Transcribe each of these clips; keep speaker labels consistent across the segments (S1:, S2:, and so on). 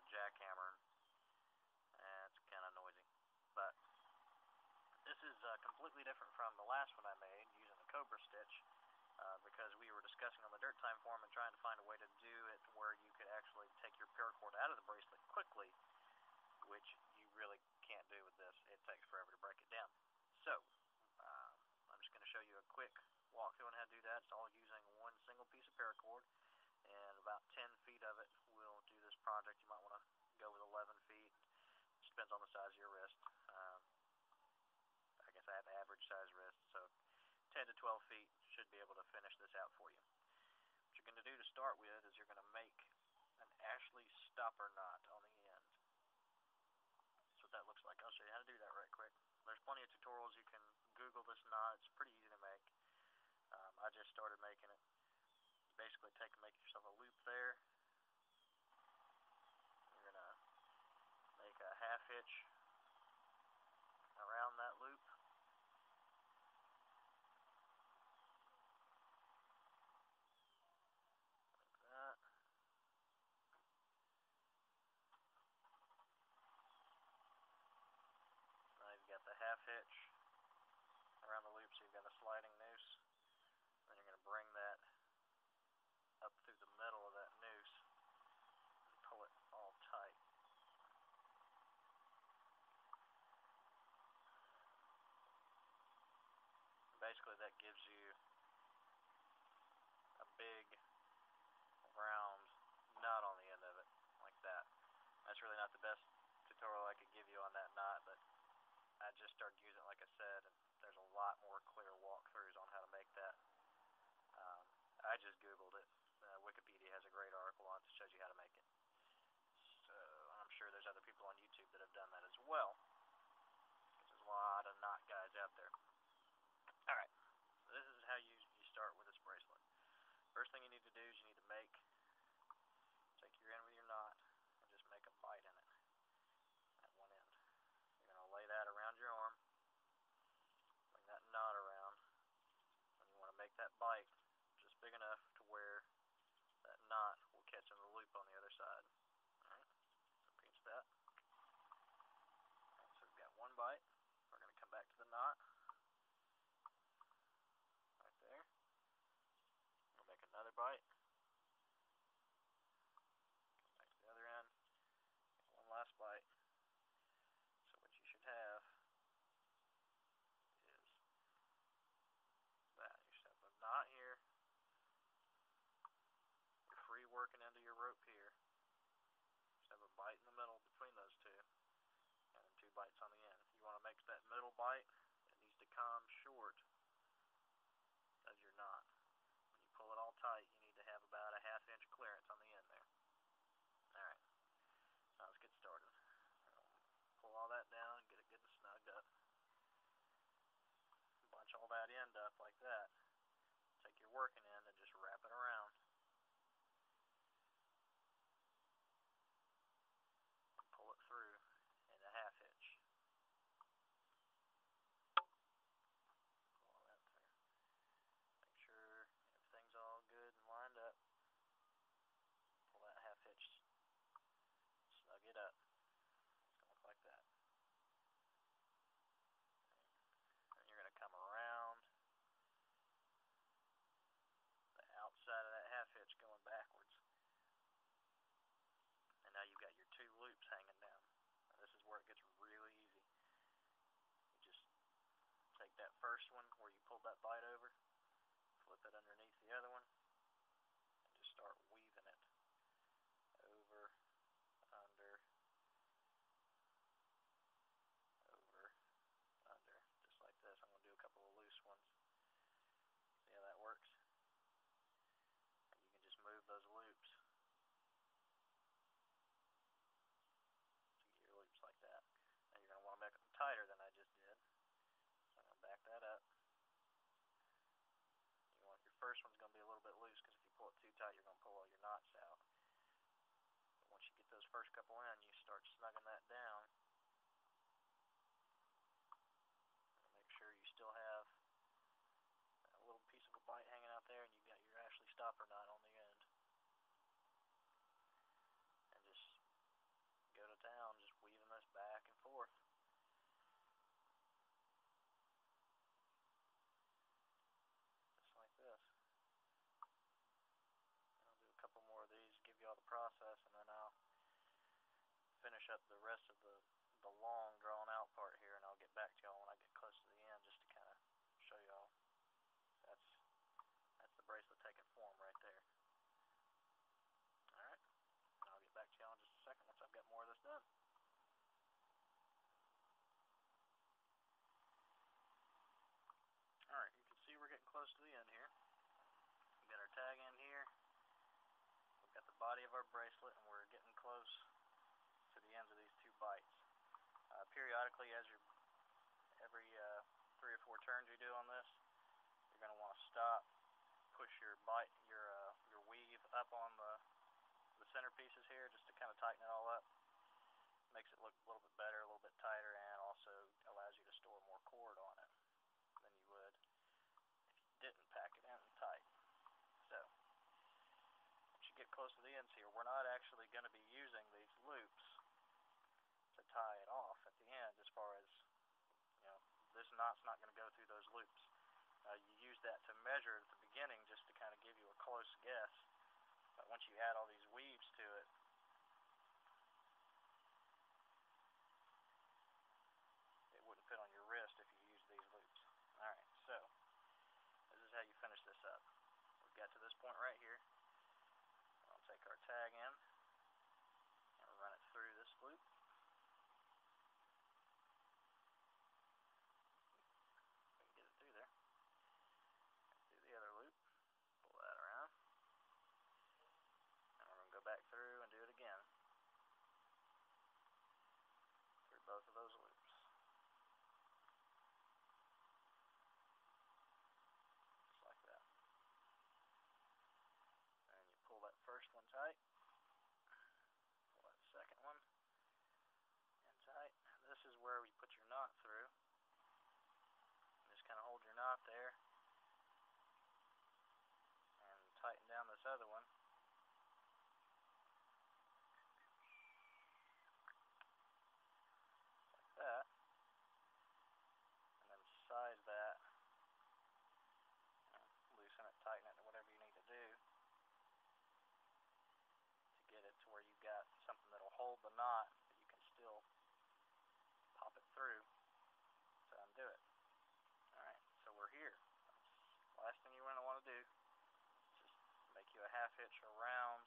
S1: jackhammer, and it's kind of noisy. But this is completely different from the last one I made using the Cobra stitch, because we were discussing on the Dirttime forum and trying to find a way to do it where you could actually take your paracord out of the bracelet quickly, which you really can't do with this. It takes forever to break it down. So I'm just going to show you a quick walkthrough on how to do that. It's all using one single piece of paracord, and about 10 feet of it will do this project. You might want to go with 11 feet. Just depends on the size of your wrist. I guess I have average size wrist, so 10 to 12 feet should be able to finish this out for you. What you're going to do to start with is you're going to make an Ashley stopper knot on the end. That's what that looks like. I'll show you how to do that right quick. There's plenty of tutorials. You can Google this knot. It's pretty easy to make. I just started making it. Basically make yourself a loop there. You're going to make a half hitch around that loop. Like that. Now you've got the half hitch around the loop, so you've got a sliding noose. Then you're going to bring that up through the middle of that noose and pull it all tight. Basically, that gives you a big round knot on the end of it, like that. That's really not the best tutorial I could give you on that knot, but I just started using it, like I said, and there's a lot more clear walkthroughs on how to make that. I just Googled it. Wikipedia has a great article on it that shows you how to make it. So I'm sure there's other people on YouTube that have done that as well. There's a lot of knot guys out there. Alright, so this is how you start with this bracelet. First thing you need to do is you need to take your end with your knot and just make a bite in it at one end. You're going to lay that around your arm, bring that knot around, and you want to make that bite just big enough to where that knot will catch in the loop on the other side. Alright, so pinch that. Alright, so we've got one bite. We're going to come back to the knot. Right there. We'll make another bite. Come back to the other end. Make one last bite. So what you should have is that. You should have a knot here. You're free working into your rope here. Just have a bite in the middle between those two, and then 2 bites on the end. You want to make that middle bite, it needs to come short as your knot. When you pull it all tight, you need to have about a ½ inch clearance on the end there. Alright, now let's get started. Pull all that down, get it good and snugged up. Bunch all that end up like that. Take your working end and just wrap it around. And pull it through in a ½ hitch. Pull all that through. Make sure everything's all good and lined up. Pull that ½ hitch. Snug it up. It's going to look like that. And you're going to come around the outside of that ½ hitch going backwards. And now you've got your 2 loops hanging down. Now this is where it gets really easy. You just take that first one where you pulled that bite over, flip it underneath the other one, and just start weaving it over, under, over, under, just like this. I'm going to do a couple of loose ones. See how that works? And you can just move those loops to get your loops like that. And you're going to want to make them tighter than I just did. So I'm going to back that up. Your first one's going to be a little bit loose because if you pull it too tight, you're going to pull all your knots out. But once you get those first couple in, you start snugging that down. And make sure you still have a little piece of a bite hanging out there, and you've got your Ashley stopper knot on the end. And just up the rest of the long drawn out part here, and I'll get back to y'all when I get close to the end, just to kind of show y'all. That's the bracelet taking form right there. Alright, I'll get back to y'all in just a second once I've got more of this done. Alright, you can see we're getting close to the end here. We got our tag in here. We've got the body of our bracelet, and we're getting close to the ends of these two bites. Periodically, as every 3 or 4 turns you do on this, you're going to want to stop, push your weave up on the center pieces here, just to kind of tighten it all up. Makes it look a little bit better, a little bit tighter, and also allows you to store more cord on it than you would if you didn't pack it in tight. So, once you get close to the ends here, we're not actually going to be using these loops to tie it off at the end, as far as, this knot's not going to go through those loops. You use that to measure at the beginning, just to kind of give you a close guess. But once you add all these weaves to it, it wouldn't fit on your wrist if you used these loops. Alright, so this is how you finish this up. We've got to this point right here. I'll take our tag in and run it through this loop. We can get it through there. Through the other loop. Pull that around. And we're going to go back through and do it again. Through both of those loops. Just like that. And you pull that first one tight. Pull that second one in tight. And this is where we put your knot through. Just kind of hold your knot there. And tighten down this other one. Like that. And then size that. Loosen it, tighten it, whatever you need to do to get it to where you've got something that'll hold the knot, but you can still pop it through to undo it. Alright, so we're here. The last thing you're going to want to do is just make you a half hitch around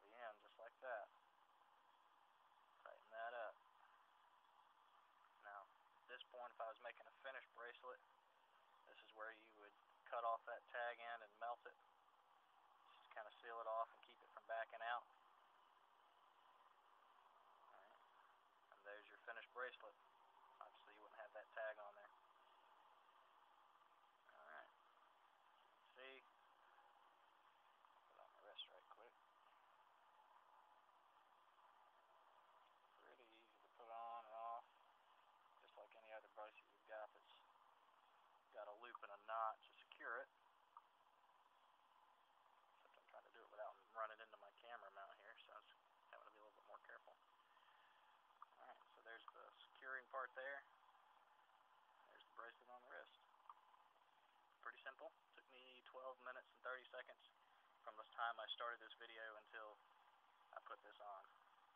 S1: the end, just like that. Tighten that up. Now, at this point, if I was making a finished bracelet, this is where you would cut off that tag end and melt it. Just to kind of seal it off and keep it from backing out. Alright. And there's your finished bracelet. Obviously you wouldn't have that tag on there. Alright. See? Put it on my wrist right quick. Pretty easy to put on and off. Just like any other bracelet you've got that's got a loop and a knot to secure it. Except I'm trying to do it without running into my camera mount here, so I was having to be a little bit more careful. Alright, so there's the securing part there. There's the bracelet on the wrist. Pretty simple. Took me 12 minutes and 30 seconds from the time I started this video until I put this on.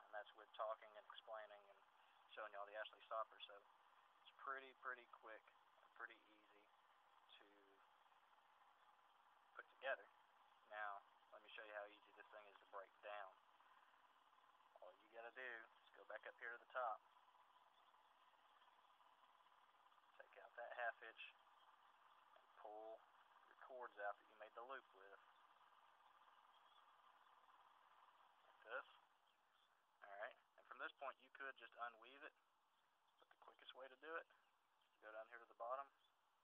S1: And that's with talking and explaining and showing y'all the Ashley stopper. So it's pretty quick. Pretty easy to put together. Now, let me show you how easy this thing is to break down. All you gotta do is go back up here to the top, take out that half hitch, and pull your cords out that you made the loop with. Like this. Alright, and from this point you could just unweave it, but the quickest way to do it, go down here to the bottom,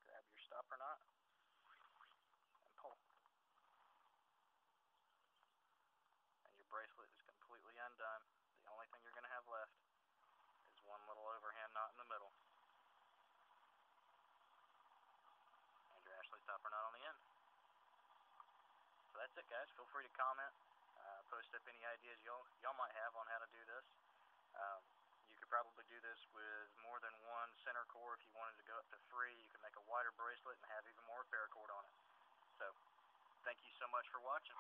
S1: grab your stopper knot, and pull. And your bracelet is completely undone. The only thing you're going to have left is one little overhand knot in the middle. And your Ashley stopper knot on the end. So that's it, guys. Feel free to comment, post up any ideas y'all might have on how to do this. You could probably do this with more than one center core. If you wanted to go up to 3, you could make a wider bracelet and have even more paracord on it. So, thank you so much for watching.